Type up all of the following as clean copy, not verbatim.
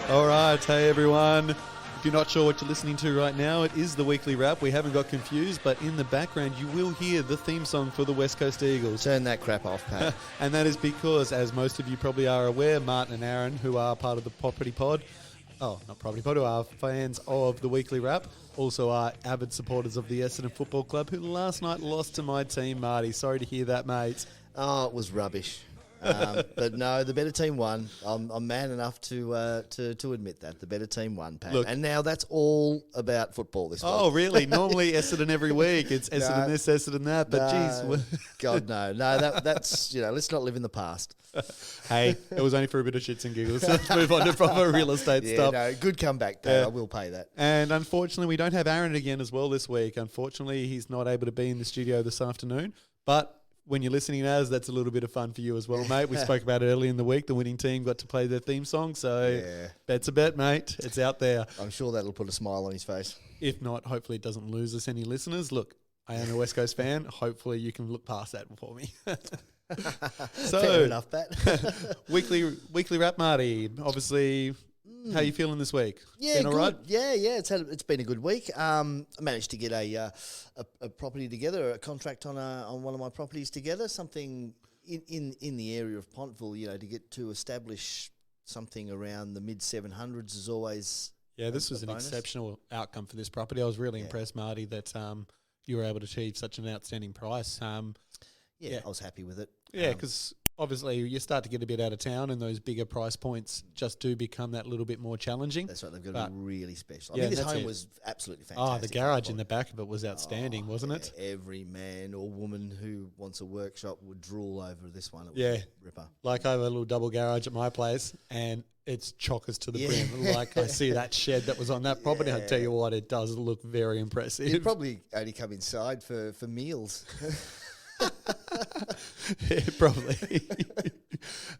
All right, hey everyone. If you're not sure what you're listening to right now, it is the Weekly Wrap. We haven't got confused, but in the background you will hear the theme song for the West Coast Eagles. Turn that crap off, Pat. And that is because, as most of you probably are aware, Martin and Aaron, who are part of the Property Pod, who are fans of the Weekly Wrap, also are avid supporters of the Essendon Football Club, who last night lost to my team, Marty. Sorry to hear that, mate. Oh, it was rubbish. But no, the better team won. I'm man enough to admit that. The better team won, Pat. Look, and now that's all about football this week. Oh, really? Normally Essendon every week. It's Essendon this, Essendon that. But geez. God, no. No, that's, let's not live in the past. Hey, it was only for a bit of shits and giggles. So let's move on to proper real estate stuff. No, good comeback, Pat. I will pay that. And unfortunately, we don't have Aaron again as well this week. Unfortunately, he's not able to be in the studio this afternoon. But when you're listening as, that's a little bit of fun for you as well, mate. We spoke about it early in the week. The winning team got to play their theme song, so bet's a bet, mate. It's out there. I'm sure that'll put a smile on his face. If not, hopefully it doesn't lose us any listeners. Look, I am a West Coast fan. Hopefully you can look past that for me. So, fair enough, Pat. weekly wrap, Marty. Obviously, how are you feeling this week? Yeah, been good. all right? Yeah. It's been a good week. I managed to get a property together, a contract on one of my properties together. Something in the area of Pontville, to get to establish something around the mid 700s is always. Yeah, this was an exceptional outcome for this property. I was really impressed, Marty, that you were able to achieve such an outstanding price. I was happy with it. Yeah, because obviously you start to get a bit out of town and those bigger price points just do become that little bit more challenging. That's right. They've got to be really special. Yeah, this home was absolutely fantastic. Oh, the garage in the back of it was outstanding, wasn't it? Every man or woman who wants a workshop would drool over this one. It was a ripper. Like I have a little double garage at my place and it's chockers to the brim. Like I see that shed that was on that property. I tell you what, it does look very impressive. You'd probably only come inside for meals. Yeah, probably.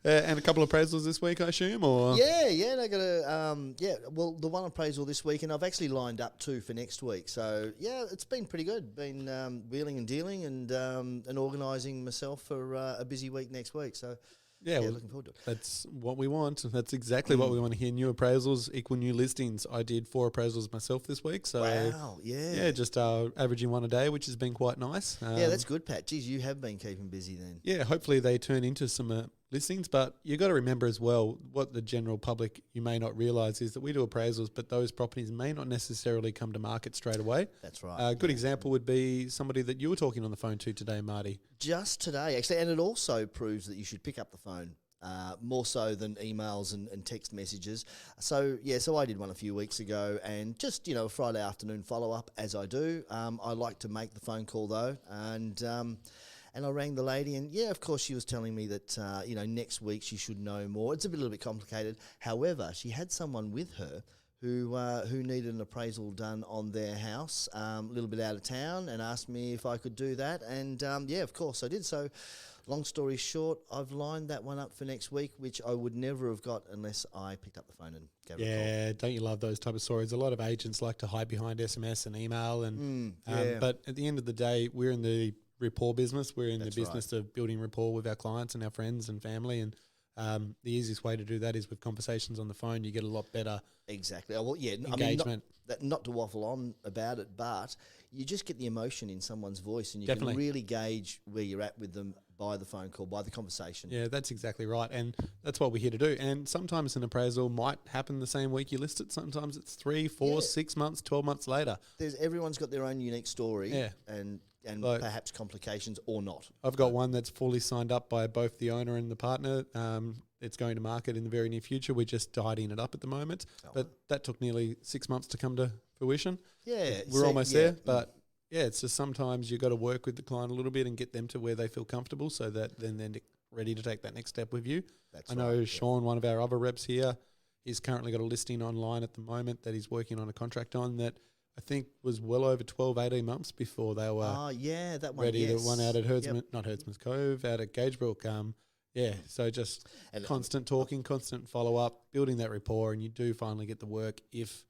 And a couple of appraisals this week, I assume, or I got a Well, the one appraisal this week, and I've actually lined up two for next week. So it's been pretty good. Been wheeling and dealing and organising myself for a busy week next week. So. Yeah, well, looking forward to it. That's what we want. That's exactly what we want to hear. New appraisals equal new listings. I did 4 appraisals myself this week. So wow, yeah, just averaging one a day, which has been quite nice. That's good, Pat. Geez, you have been keeping busy then. Yeah, hopefully they turn into some listings. But you got to remember as well, what the general public you may not realise is that we do appraisals, but those properties may not necessarily come to market straight away. That's right. A good example would be somebody that you were talking on the phone to today, Marty. Just today, actually, and it also proves that you should pick up the phone. More so than emails and text messages. So I did one a few weeks ago, and just a Friday afternoon follow up as I do. I like to make the phone call though, and I rang the lady, and of course she was telling me that next week she should know more. It's a little bit complicated. However, she had someone with her who needed an appraisal done on their house, a little bit out of town, and asked me if I could do that, and of course I did. So. Long story short, I've lined that one up for next week, which I would never have got unless I picked up the phone and gave it a call. Yeah, don't you love those type of stories? A lot of agents like to hide behind SMS and email, and but at the end of the day, we're in the rapport business. We're in the business of building rapport with our clients and our friends and family, and the easiest way to do that is with conversations on the phone. You get a lot better exactly. Well, engagement. Not to waffle on about it, but you just get the emotion in someone's voice, and you can really gauge where you're at with them by the phone call, by the conversation. Yeah, that's exactly right. And that's what we're here to do. And sometimes an appraisal might happen the same week you list it. Sometimes it's 3, 4, 6 months, 12 months later. Everyone's got their own unique story. Yeah. And perhaps complications or not. I've got one that's fully signed up by both the owner and the partner. It's going to market in the very near future. We're just tidying it up at the moment. But that took nearly 6 months to come to fruition. Yeah. We're almost there, but... Yeah, it's just sometimes you've got to work with the client a little bit and get them to where they feel comfortable so that then they're ready to take that next step with you. I know Sean, one of our other reps here, he's currently got a listing online at the moment that he's working on a contract on that I think was well over 12, 18 months before they were that one, ready. The one out at not Herdsman's Cove, out at Gagebrook. So just constant talking, constant follow-up, building that rapport, and you do finally get the work if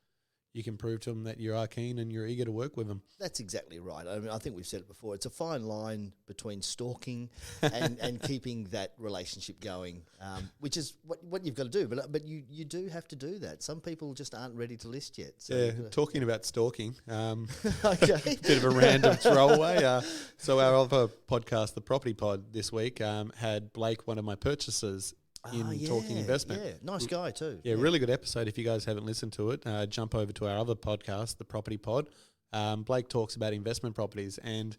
you can prove to them that you are keen and you're eager to work with them. That's exactly right. I mean, I think we've said it before. It's a fine line between stalking and keeping that relationship going, which is what you've got to do. But you do have to do that. Some people just aren't ready to list yet. So yeah, talking about stalking, okay. bit of a random throwaway. So our other podcast, the Property Pod, this week had Blake, one of my purchasers, in Talking Investment. Yeah, nice guy too. Yeah, really good episode. If you guys haven't listened to it, jump over to our other podcast, the Property Pod. Blake talks about investment properties, and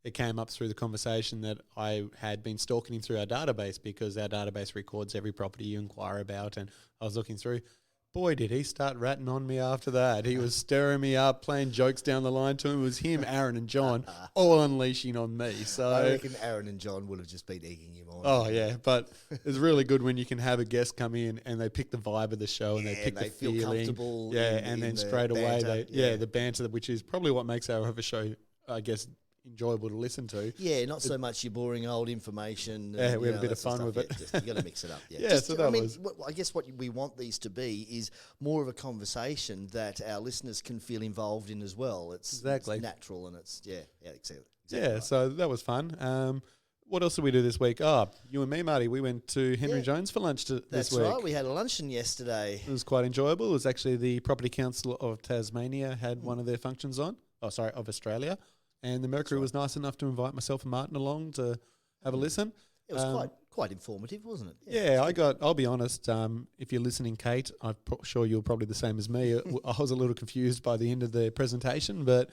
it came up through the conversation that I had been stalking him through our database, because our database records every property you inquire about, and I was looking through. Boy, did he start ratting on me after that. He was stirring me up, playing jokes down the line to him. It was him, Aaron and John, all unleashing on me. So I reckon Aaron and John would have just been egging him on. Oh, yeah. But it's really good when you can have a guest come in and they pick the vibe of the show and they pick the feel feeling. Comfortable and then straight away, the banter, which is probably what makes our other show, I guess, enjoyable to listen to. Yeah, not so much your boring old information. Yeah, we had a bit of fun with it. You got to mix it up. Yeah, so that was. I guess what we want these to be is more of a conversation that our listeners can feel involved in as well. It's natural and it's exactly. Yeah, right. So that was fun. What else did we do this week? You and me, Marty, we went to Henry Jones for lunch this week. That's right. We had a luncheon yesterday. It was quite enjoyable. It was actually the Property Council of Tasmania had one of their functions on. Of Australia. And the Mercury was nice enough to invite myself and Martin along to have a listen. It was quite informative, wasn't it? Yeah, I'll be honest, if you're listening, Kate, I'm sure you're probably the same as me. I was a little confused by the end of the presentation, but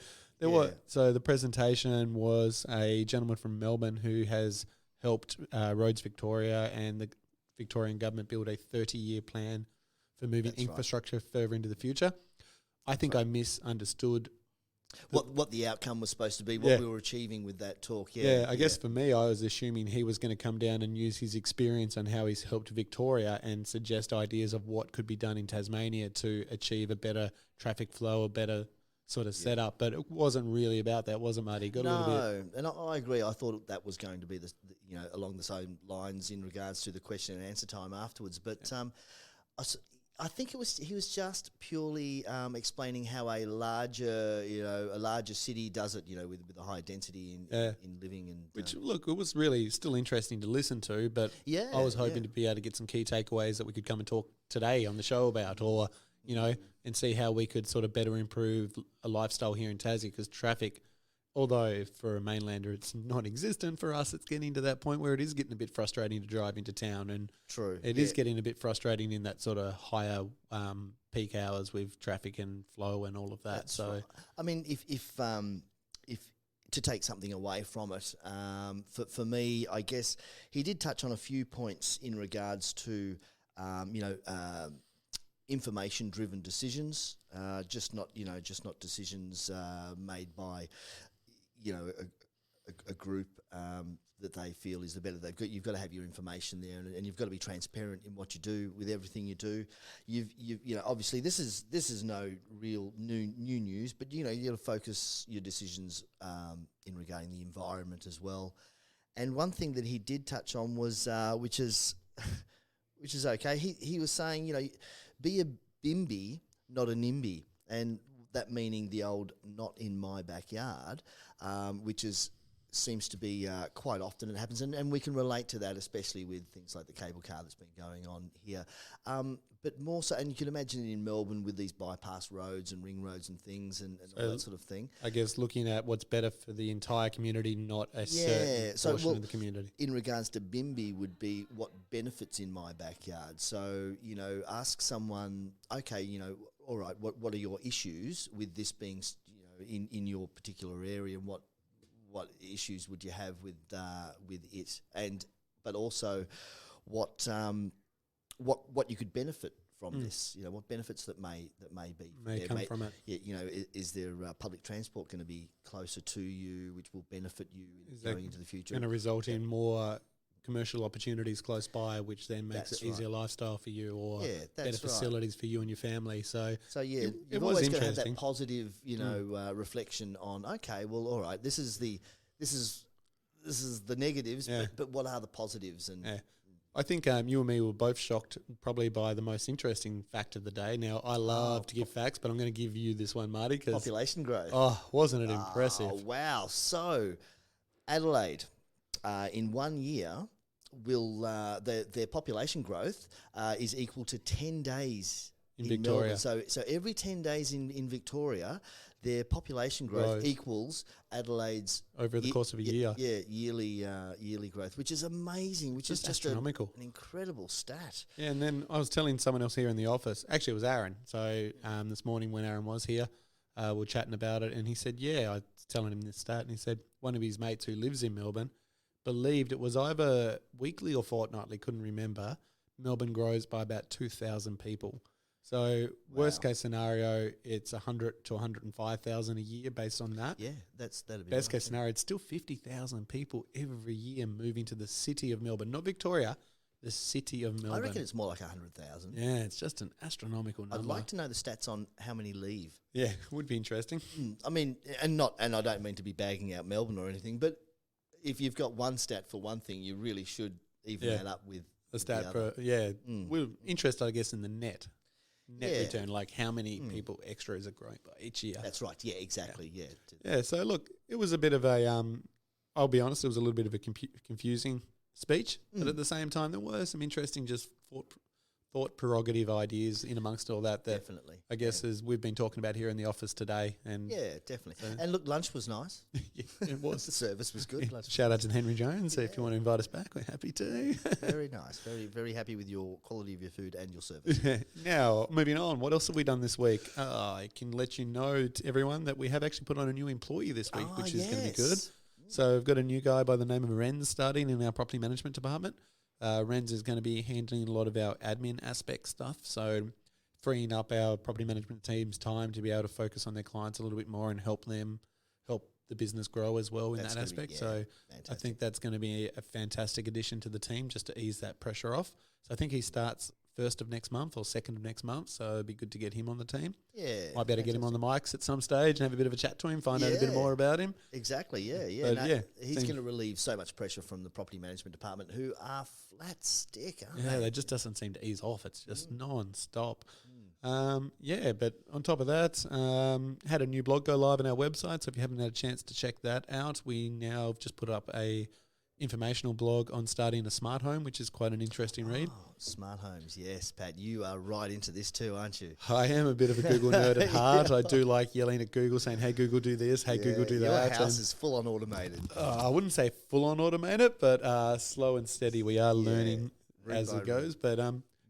so the presentation was a gentleman from Melbourne who has helped Roads Victoria and the Victorian government build a 30-year plan for moving infrastructure further into the future. I think I misunderstood what the outcome was supposed to be, what we were achieving with that talk. I guess for me, I was assuming he was going to come down and use his experience on how he's helped Victoria and suggest ideas of what could be done in Tasmania to achieve a better traffic flow, a better sort of setup. But it wasn't really about that, was it, Marty? And I agree. I thought that was going to be along the same lines in regards to the question and answer time afterwards. But I think he was just purely explaining how a larger city does it, with a high density in living and which look, it was really still interesting to listen to, but I was hoping to be able to get some key takeaways that we could come and talk today on the show about, or and see how we could sort of better improve a lifestyle here in Tassie, because traffic, although for a mainlander it's non-existent, for us it's getting to that point where it is getting a bit frustrating to drive into town, and it is getting a bit frustrating in that sort of higher peak hours with traffic and flow and all of that. That's right. I mean, if to take something away from it, for me, I guess he did touch on a few points in regards to information-driven decisions, just not decisions made by a group that they feel is the better. You've got to have your information there, and you've got to be transparent in what you do with everything you do. Obviously this is no real new news, but you got to focus your decisions in regarding the environment as well. And one thing that he did touch on was which is okay. He was saying, be a bimby, not a NIMBY, and that meaning the old "not in my backyard," which seems to be quite often it happens, and we can relate to that, especially with things like the cable car that's been going on here. But more so, and you can imagine it in Melbourne with these bypass roads and ring roads and things and all that sort of thing. I guess looking at what's better for the entire community, not a certain portion of the community. In regards to bimby would be what benefits in my backyard. So, ask someone, okay, all right, what are your issues with this being, in your particular area, and what issues would you have with it, but also what you could benefit from this, what benefits that may come from it. Is there public transport going to be closer to you, which will benefit you going into the future? Going to result in more commercial opportunities close by, which then makes it easier lifestyle for you, or better facilities for you and your family. So you've always got to have that positive, reflection on. Okay, well, all right, this is the negatives, but what are the positives? And I think you and me were both shocked probably by the most interesting fact of the day. Now, I love to give facts, but I'm going to give you this one, Marty. Cause, Population growth. oh, wasn't it impressive? Oh, wow. So, Adelaide, in 1 year, will their population growth is equal to 10 days In Victoria. Melbourne. So every 10 days in Victoria, their population growth equals Adelaide's Over the course of a year. Yeah, yearly growth, which is amazing. Which is just astronomical. An incredible stat. Yeah, and then I was telling someone else here in the office. Actually, it was Aaron. So this morning when Aaron was here, we were chatting about it, and he said, "Yeah," I was telling him this stat, and he said one of his mates who lives in Melbourne believed it was either weekly or fortnightly, couldn't remember. Melbourne grows by about 2,000 people. So worst case scenario, it's 100 to 105,000 a year based on that. Yeah, that'd be Best case scenario, it's still 50,000 people every year moving to the city of Melbourne, not Victoria, the city of Melbourne. I reckon it's more like 100,000. Yeah, it's just an astronomical number. I'd like to know the stats on how many leave. Yeah, would be interesting. I mean, and I don't mean to be bagging out Melbourne or anything, but if you've got one stat for one thing, you really should even that up with a stat the other. We're interested, I guess, in the net Yeah. return, like how many people extra is it growing by each year. That's right. Yeah, exactly. Yeah. Yeah, so look, it was a bit of a, I'll be honest, it was a little bit of a confusing speech, but at the same time, there were some interesting just thought prerogative ideas in amongst all that Definitely. I guess as we've been talking about here in the office today. And yeah, definitely. And look, lunch was nice. Yeah, it was. The service was good. Lunch Shout out to Henry Jones. If you want to invite us back, we're happy to. Very nice. Very, very happy with your quality of your food and your service. Now, moving on, what else have we done this week? I can let you know to everyone that we have actually put on a new employee this week, which is going to be good. So we've got a new guy by the name of Renz starting in our property management department. Renz is going to be handling a lot of our admin aspect stuff, so freeing up our property management team's time to be able to focus on their clients a little bit more and help the business grow as well in that aspect. So fantastic. I think that's going to be a fantastic addition to the team just to ease that pressure off. So I think he starts 1st of next month or 2nd of next month, so it'd be good to get him on the team. Yeah. Might be able to get him on the mics at some stage and have a bit of a chat to him, find out a bit more about him. Exactly, yeah. But he's going to relieve so much pressure from the property management department who are flat stick, aren't they? Yeah, they just doesn't seem to ease off. It's just non-stop. But on top of that, had a new blog go live on our website, so if you haven't had a chance to check that out, we now have just put up a informational blog on starting a smart home, which is quite an interesting read. Smart homes, yes, Pat. You are right into this too, aren't you? I am a bit of a Google nerd at heart. I do like yelling at Google, saying, "Hey Google, do this. Hey Google, do that." Your house is full on automated. I wouldn't say full on automated, but slow and steady. We are learning as it goes. But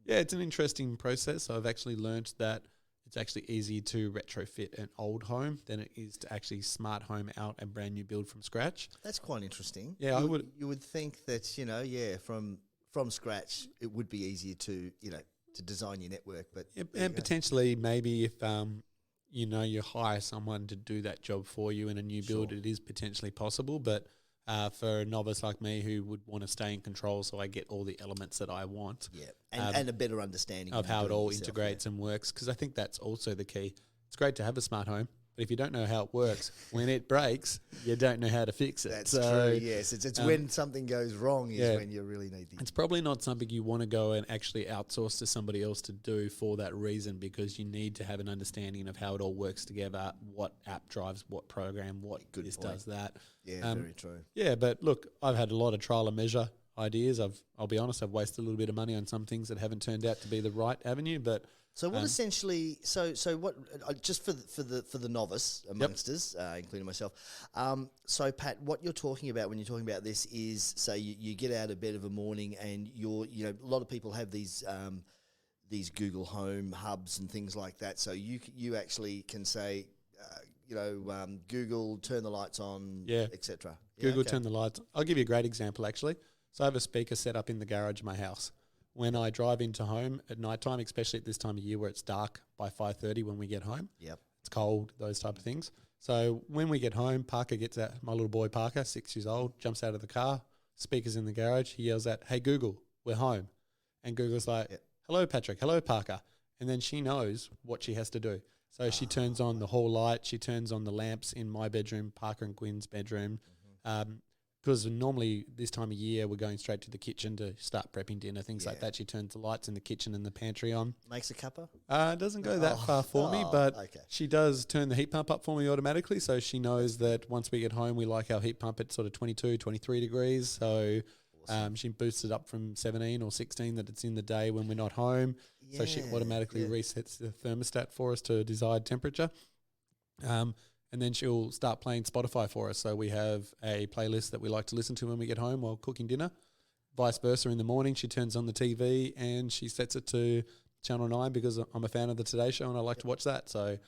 it's an interesting process. I've actually learnt that it's actually easier to retrofit an old home than it is to actually smart home out a brand new build from scratch. That's quite interesting. Yeah, you would think that, from scratch it would be easier to design your network, but and potentially maybe if you hire someone to do that job for you in a new build, it is potentially possible, but for a novice like me who would want to stay in control so I get all the elements that I want. Yeah, and a better understanding of how it all integrates and works, because I think that's also the key. It's great to have a smart home, but if you don't know how it works, when it breaks, you don't know how to fix it. That's true, yes. It's when something goes wrong is when you really need to. It's probably not something you want to go and actually outsource to somebody else to do for that reason, because you need to have an understanding of how it all works together, what app drives what program, does that. Yeah, very true. Yeah, but look, I've had a lot of trial and measure ideas. I'll be honest, I've wasted a little bit of money on some things that haven't turned out to be the right avenue, but... So what essentially? So what? Just for the novice amongst us, including myself. So Pat, what you're talking about when you're talking about this is, say you get out of bed of a morning and a lot of people have these Google Home hubs and things like that. So you actually can say, Google, turn the lights on, etc. Google, turn the lights. I'll give you a great example actually. So I have a speaker set up in the garage of my house. When I drive into home at nighttime, especially at this time of year where it's dark by 5:30 when we get home, it's cold, those type of things. So when we get home, Parker gets out, my little boy Parker, 6 years old, jumps out of the car, speaker's in the garage, he yells out, "Hey Google, we're home." And Google's like, "Hello Patrick, hello Parker." And then she knows what she has to do. So she turns on the hall light, she turns on the lamps in my bedroom, Parker and Quinn's bedroom. because normally this time of year we're going straight to the kitchen to start prepping dinner, things like that. She turns the lights in the kitchen and the pantry on. Makes a cuppa? It doesn't go that far for me, but she does turn the heat pump up for me automatically. So she knows that once we get home, we like our heat pump at sort of 22, 23 degrees. So she boosts it up from 17 or 16 that it's in the day when we're not home. Yeah, so she automatically resets the thermostat for us to a desired temperature. And then she'll start playing Spotify for us. So we have a playlist that we like to listen to when we get home while cooking dinner. Vice versa, in the morning, she turns on the TV and she sets it to Channel 9 because I'm a fan of the Today Show and I like to watch that. So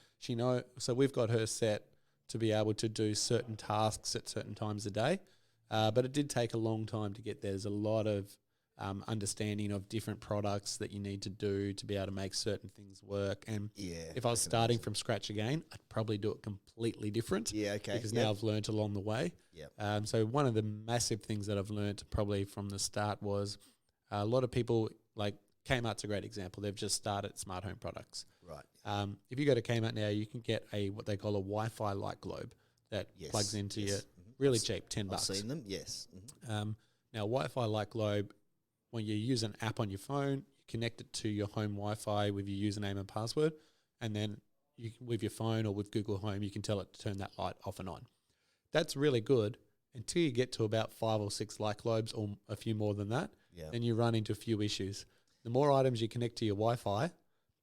so we've got her set to be able to do certain tasks at certain times a day. But it did take a long time to get there. There's a lot of understanding of different products that you need to do to be able to make certain things work. And if I was starting from scratch again, I'd probably do it completely different. Yeah, okay. Because now I've learnt along the way. Yep. So one of the massive things that I've learnt probably from the start was a lot of people, like Kmart's a great example. They've just started smart home products. Right. If you go to Kmart now, you can get what they call a Wi-Fi light globe that plugs into your really cheap, $10. I've seen them, yes. Now, Wi-Fi light globe, when you use an app on your phone, you connect it to your home Wi-Fi with your username and password, and then with your phone or with Google Home, you can tell it to turn that light off and on. That's really good until you get to about 5 or 6 light globes or a few more than that. Then you run into a few issues. The more items you connect to your Wi-Fi,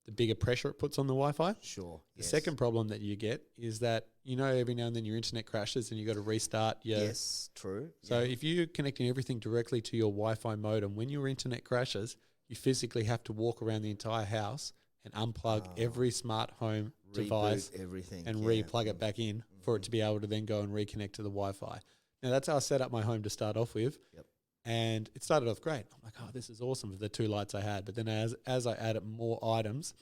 the bigger pressure it puts on the Wi-Fi. Sure. The second problem that you get is that, every now and then your internet crashes and you got to restart your... Yes, true. So if you're connecting everything directly to your Wi-Fi modem, when your internet crashes, you physically have to walk around the entire house and unplug every smart home device and re-plug it back in for it to be able to then go and reconnect to the Wi-Fi. Now, that's how I set up my home to start off with. Yep. And it started off great. I'm like, oh, this is awesome with the 2 lights I had. But then as I added more items,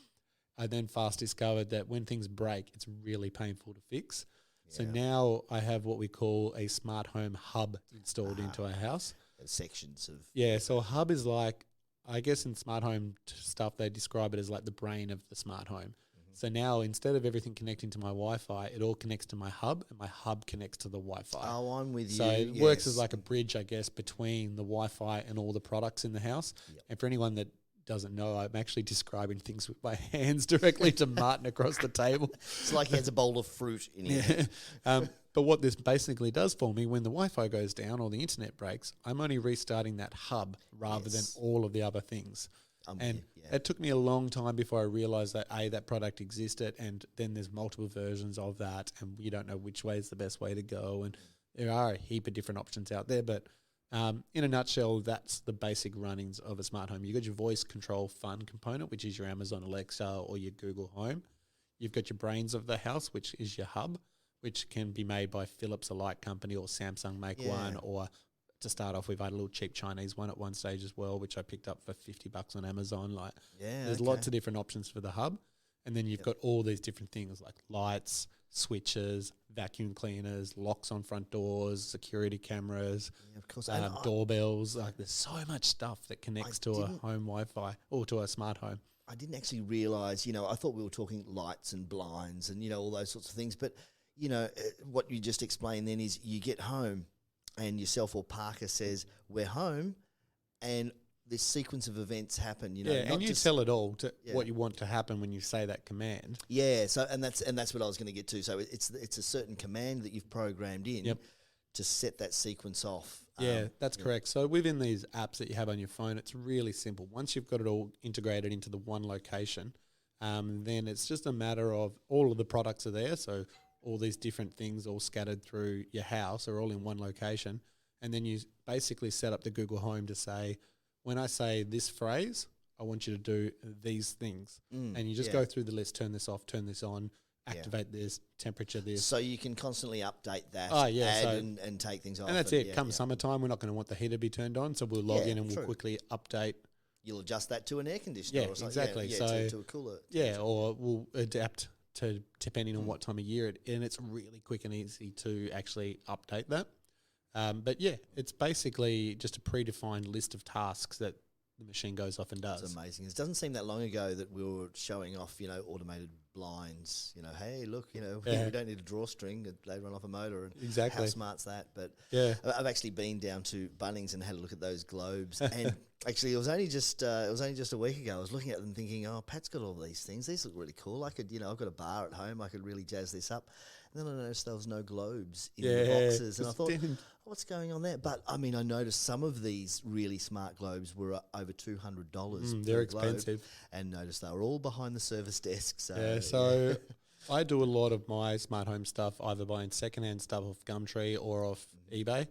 I then fast discovered that when things break, it's really painful to fix. Yeah. So now I have what we call a smart home hub installed into our house. Sections of... Yeah, so a hub is like, I guess in smart home stuff, they describe it as like the brain of the smart home. So now instead of everything connecting to my Wi-Fi, it all connects to my hub and my hub connects to the Wi-Fi. Oh, I'm with you. So it works as like a bridge, I guess, between the Wi-Fi and all the products in the house. Yep. And for anyone that doesn't know, I'm actually describing things with my hands directly to Martin across the table. It's like he has a bowl of fruit in here. But what this basically does for me, when the Wi-Fi goes down or the internet breaks, I'm only restarting that hub rather than all of the other things. It took me a long time before I realized that that product existed, and then there's multiple versions of that, and you don't know which way is the best way to go, and there are a heap of different options out there, but in a nutshell, that's the basic runnings of a smart home. You've got your voice control fun component, which is your Amazon Alexa or your Google Home. You've got your brains of the house, which is your hub, which can be made by Philips, a light company, or Samsung make one, or to start off with, I had a little cheap Chinese one at one stage as well, which I picked up for $50 on Amazon. There's lots of different options for the hub. And then you've got all these different things like lights, switches, vacuum cleaners, locks on front doors, security cameras, of course, doorbells. There's so much stuff that connects to a home Wi-Fi or to a smart home. I didn't actually realise, I thought we were talking lights and blinds and, all those sorts of things. But, what you just explained then is you get home and yourself or Parker says, we're home, and this sequence of events happen, and you tell it all to what you want to happen when you say that command. Yeah, so and that's what I was going to get to. So it's a certain command that you've programmed in to set that sequence off. Yeah, that's correct. So within these apps that you have on your phone, it's really simple. Once you've got it all integrated into the one location, then it's just a matter of all of the products are there. So all these different things all scattered through your house are all in one location. And then you basically set up the Google Home to say, when I say this phrase, I want you to do these things. And you just go through the list, turn this off, turn this on, activate this, temperature this. So you can constantly update that, add and take things off. And that's it. Come summertime, we're not going to want the heater to be turned on, so we'll log in and we'll quickly update. You'll adjust that to an air conditioner or something. Exactly. To a cooler. Or we'll adapt to depending on what time of year and it's really quick and easy to actually update that. But it's basically just a predefined list of tasks that the machine goes off and does. It's amazing. It doesn't seem that long ago that we were showing off, automated blinds. Hey, look, we don't need a drawstring. They run off a motor. And exactly. How smart's that? But yeah, I've actually been down to Bunnings and had a look at those globes. And actually, it was only just a week ago. I was looking at them thinking, oh, Pat's got all these things. These look really cool. I could, I've got a bar at home. I could really jazz this up. And then I noticed there was no globes in the boxes. And I thought, what's going on there? But, I noticed some of these really smart globes were over $200 they're expensive. And noticed they were all behind the service desk. So I do a lot of my smart home stuff either buying secondhand stuff off Gumtree or off eBay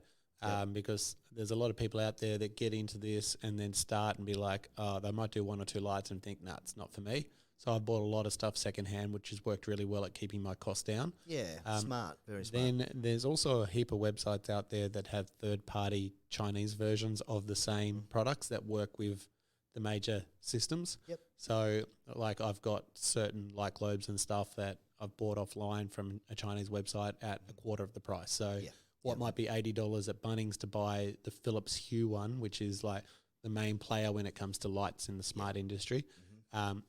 because there's a lot of people out there that get into this and then start and be like, oh, they might do one or two lights and think, nah, it's not for me. So I bought a lot of stuff secondhand, which has worked really well at keeping my costs down. Yeah, smart, very smart. Then there's also a heap of websites out there that have third-party Chinese versions of the same products that work with the major systems. Yep. So like I've got certain light globes and stuff that I've bought offline from a Chinese website at a quarter of the price. So what might be $80 at Bunnings to buy the Philips Hue one, which is like the main player when it comes to lights in the smart industry.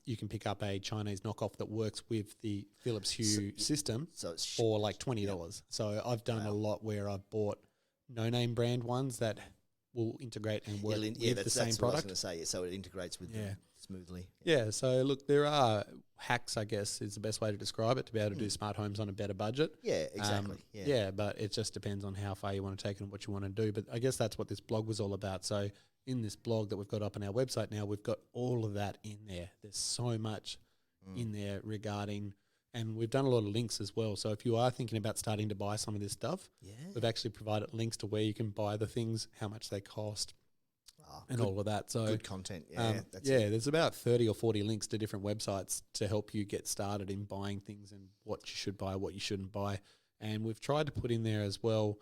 You can pick up a Chinese knockoff that works with the Philips Hue system for like $20. So I've done a lot where I've bought no-name brand ones that will integrate and work with the same product. What I was going to say, so it integrates with them smoothly. Yeah, so look, there are hacks, I guess, is the best way to describe it, to be able to do smart homes on a better budget. Yeah, exactly. But it just depends on how far you want to take it and what you want to do. But I guess that's what this blog was all about. So in this blog that we've got up on our website now, we've got all of that in there. There's so much in there regarding, and we've done a lot of links as well. So if you are thinking about starting to buy some of this stuff, we've actually provided links to where you can buy the things, how much they cost, and all of that. So good content. There's about 30 or 40 links to different websites to help you get started in buying things and what you should buy, what you shouldn't buy. And we've tried to put in there as well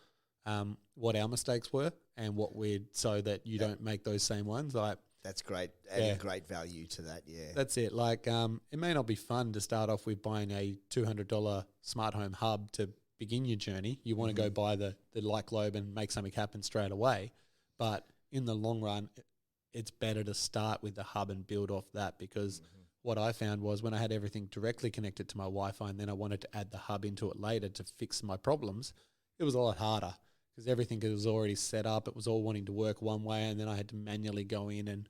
what our mistakes were and what so that you don't make those same ones. Like that's great. Adding great value to that. Yeah, that's it. Like it may not be fun to start off with buying a $200 smart home hub to begin your journey. You want to go buy the light globe and make something happen straight away. But in the long run, it's better to start with the hub and build off that, because what I found was when I had everything directly connected to my Wi-Fi and then I wanted to add the hub into it later to fix my problems, it was a lot harder because everything was already set up. It was all wanting to work one way, and then I had to manually go in and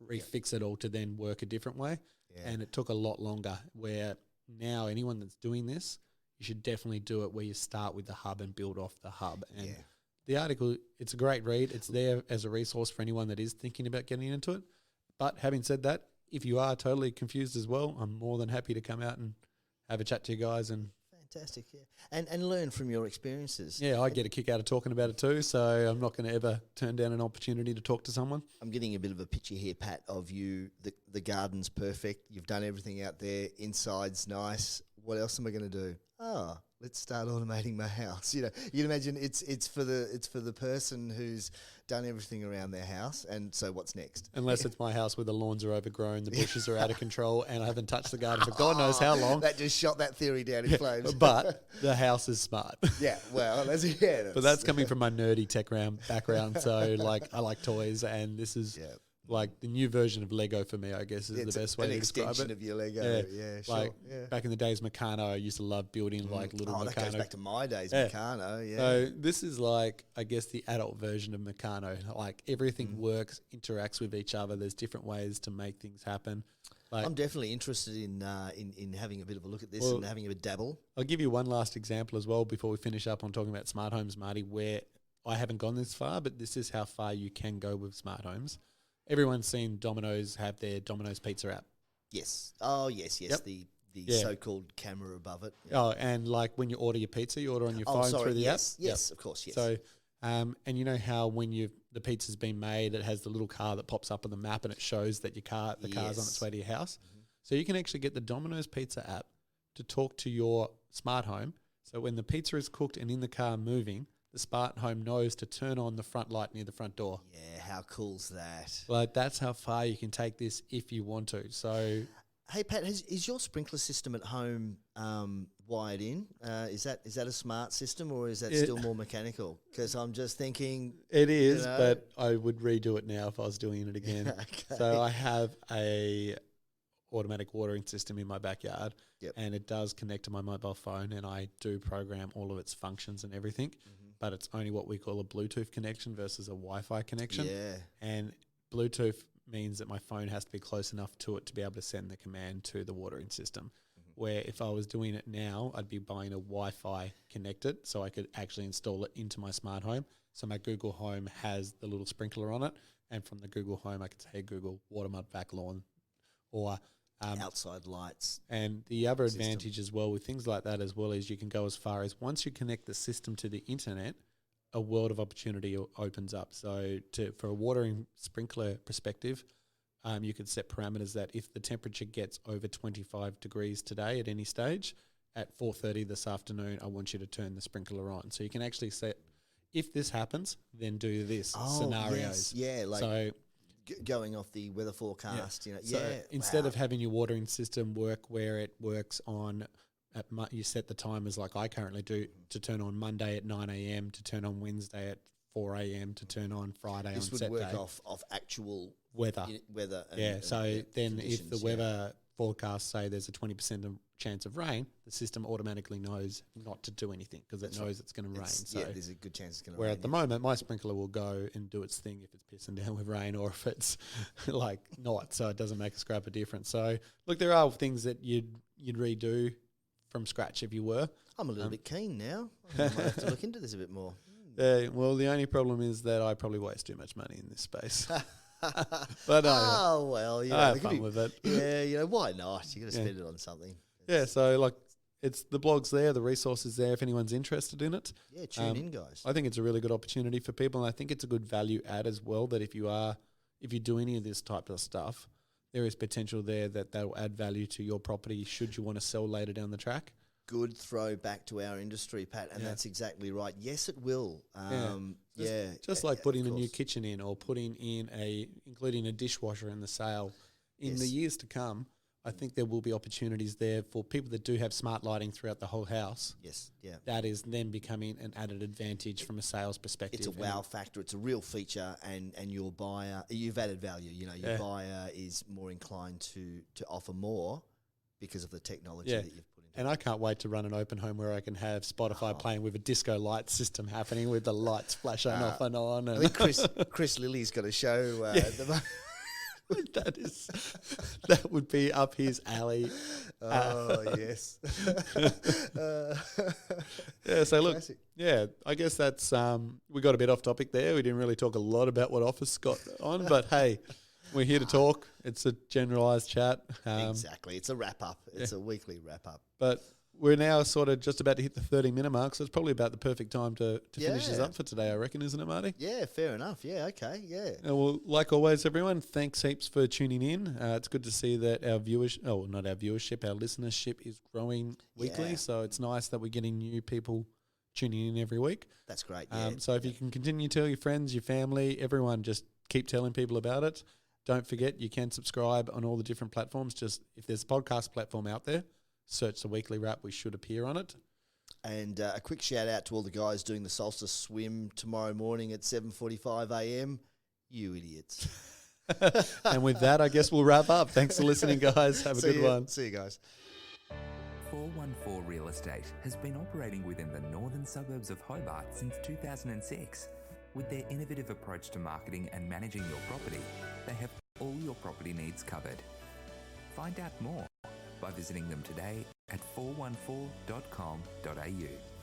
refix it all to then work a different way. Yeah. And it took a lot longer, where now anyone that's doing this, you should definitely do it where you start with the hub and build off the hub. And the article, it's a great read. It's there as a resource for anyone that is thinking about getting into it. But having said that, if you are totally confused as well, I'm more than happy to come out and have a chat to you guys. And fantastic, and learn from your experiences. Yeah, I get a kick out of talking about it too, so I'm not going to ever turn down an opportunity to talk to someone. I'm getting a bit of a picture here, Pat, of you. The garden's perfect. You've done everything out there. Inside's nice. What else am I going to do? Let's start automating my house. You can imagine it's for the person who's done everything around their house. And so what's next? Unless it's my house where the lawns are overgrown, the bushes are out of control, and I haven't touched the garden for God knows how long. That just shot that theory down in flames. But the house is smart. But that's coming from my nerdy tech background. So like I like toys, and this is like the new version of Lego for me, I guess, is the best way to describe it. An extension of your Lego. Like back in the days, Meccano, I used to love building like little Meccano. That goes back to my days, Meccano. So this is like, I guess, the adult version of Meccano. Like everything works, interacts with each other. There's different ways to make things happen. Like, I'm definitely interested in having a bit of a look at this and having a dabble. I'll give you one last example as well before we finish up on talking about smart homes, Marty, where I haven't gone this far, but this is how far you can go with smart homes. Everyone's seen Domino's have their Domino's Pizza app. Yes. Oh, yes. Yep. The so-called camera above it. Yeah. Oh, and like when you order your pizza, you order on your phone through the app? Yes, of course, yes. So, and you know how when the pizza's been made, it has the little car that pops up on the map and it shows that the car's on its way to your house. So you can actually get the Domino's Pizza app to talk to your smart home. So when the pizza is cooked and in the car moving, the smart home knows to turn on the front light near the front door. Yeah, how cool's that? Like that's how far you can take this if you want to. So Hey Pat, is your sprinkler system at home wired in? Is that a smart system, or is that still more mechanical? Because I'm just thinking it is, but I would redo it now if I was doing it again. Okay. So I have a automatic watering system in my backyard, and it does connect to my mobile phone, and I do program all of its functions and everything. But it's only what we call a Bluetooth connection versus a Wi-Fi connection. Yeah. And Bluetooth means that my phone has to be close enough to it to be able to send the command to the watering system. Where if I was doing it now, I'd be buying a Wi-Fi connected so I could actually install it into my smart home. So my Google Home has the little sprinkler on it, and from the Google Home I could say, Google, water my back lawn, or outside lights. And the other advantage as well with things like that as well is you can go as far as once you connect the system to the internet, a world of opportunity opens up. So for a watering sprinkler perspective, you could set parameters that if the temperature gets over 25 degrees today at any stage, at 4:30 this afternoon, I want you to turn the sprinkler on. So you can actually set, if this happens, then do this scenarios. Yes. Yeah, like so going off the weather forecast. Instead of having your watering system work where it works on, you set the timers like I currently do to turn on Monday at 9 a.m, to turn on Wednesday at 4 a.m, to turn on Friday on Saturday. This would work off actual weather. And then if the weather forecasts say there's a 20% chance of rain, the system automatically knows not to do anything because it knows it's going to rain. So there's a good chance it's going to rain. Where at the moment, my sprinkler will go and do its thing if it's pissing down with rain or if it's like not, so it doesn't make a scrap of difference. So look, there are things that you'd redo from scratch if you were. I'm a little bit keen now. I might have to look into this a bit more. Well, the only problem is that I probably waste too much money in this space. But I have fun with it. Yeah, why not? You got to spend it on something. Yeah, so like it's the blog's there, the resources there if anyone's interested in it. Yeah, tune in, guys. I think it's a really good opportunity for people, and I think it's a good value add as well. That if you do any of this type of stuff, there is potential there that will add value to your property should you want to sell later down the track. Good throwback to our industry, Pat, and that's exactly right. Yes, it will. Just like putting a new kitchen in or including a dishwasher in the sale. In the years to come, I think there will be opportunities there for people that do have smart lighting throughout the whole house. Yes, yeah. That is then becoming an added advantage from a sales perspective. It's a wow factor. It's a real feature, and your buyer, you've added value. Your buyer is more inclined to offer more because of the technology that you've put. And I can't wait to run an open home where I can have Spotify playing with a disco light system happening with the lights flashing off and on. And I think Chris Lilly's got a show at the moment. That would be up his alley. Oh, yes. So look, I guess that's we got a bit off topic there. We didn't really talk a lot about what Office got on, but hey, we're here to talk. It's a generalised chat. Exactly. It's a wrap-up. It's a weekly wrap-up. But we're now sort of just about to hit the 30-minute mark, so it's probably about the perfect time to finish this up for today, I reckon, isn't it, Marty? Yeah, fair enough. Yeah, okay, yeah. Well, like always, everyone, thanks heaps for tuning in. It's good to see that our listenership is growing weekly, so it's nice that we're getting new people tuning in every week. That's great, So if you can continue to tell your friends, your family, everyone, just keep telling people about it. Don't forget, you can subscribe on all the different platforms. Just if there's a podcast platform out there, search the Weekly Wrap. We should appear on it. And a quick shout out to all the guys doing the solstice swim tomorrow morning at 7:45 a.m. You idiots. And with that, I guess we'll wrap up. Thanks for listening, guys. Have a good one. See you guys. 414 Real Estate has been operating within the northern suburbs of Hobart since 2006. With their innovative approach to marketing and managing your property, they have all your property needs covered. Find out more by visiting them today at 414.com.au.